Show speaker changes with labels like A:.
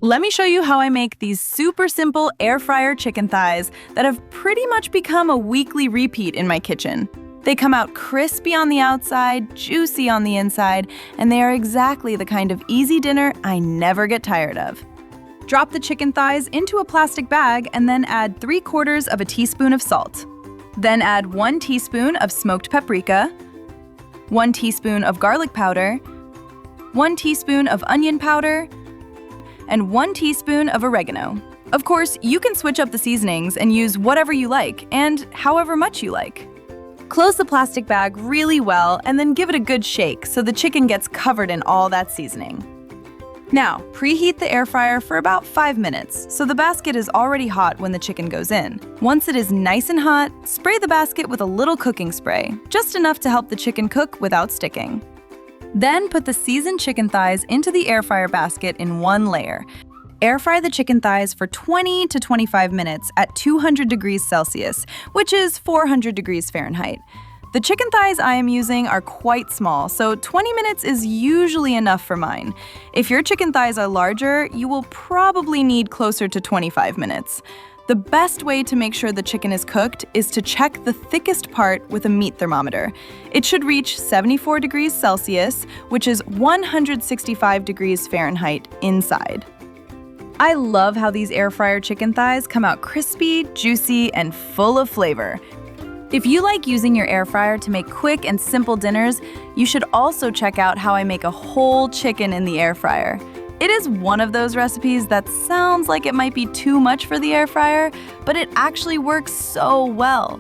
A: Let me show you how I make these super simple air fryer chicken thighs that have pretty much become a weekly repeat in my kitchen. They come out crispy on the outside, juicy on the inside, and they are exactly the kind of easy dinner I never get tired of. Drop the chicken thighs into a plastic bag and then add 3/4 of a teaspoon of salt. Then add 1 teaspoon of smoked paprika, 1 teaspoon of garlic powder, 1 teaspoon of onion powder, and 1 teaspoon of oregano. Of course, you can switch up the seasonings and use whatever you like and however much you like. Close the plastic bag really well and then give it a good shake so the chicken gets covered in all that seasoning. Now, preheat the air fryer for about 5 minutes so the basket is already hot when the chicken goes in. Once it is nice and hot, spray the basket with a little cooking spray, just enough to help the chicken cook without sticking. Then put the seasoned chicken thighs into the air fryer basket in one layer. Air fry the chicken thighs for 20 to 25 minutes at 200 degrees Celsius, which is 400 degrees Fahrenheit. The chicken thighs I am using are quite small, so 20 minutes is usually enough for mine. If your chicken thighs are larger, you will probably need closer to 25 minutes. The best way to make sure the chicken is cooked is to check the thickest part with a meat thermometer. It should reach 74 degrees Celsius, which is 165 degrees Fahrenheit inside. I love how these air fryer chicken thighs come out crispy, juicy, and full of flavor. If you like using your air fryer to make quick and simple dinners, you should also check out how I make a whole chicken in the air fryer. It is one of those recipes that sounds like it might be too much for the air fryer, but it actually works so well.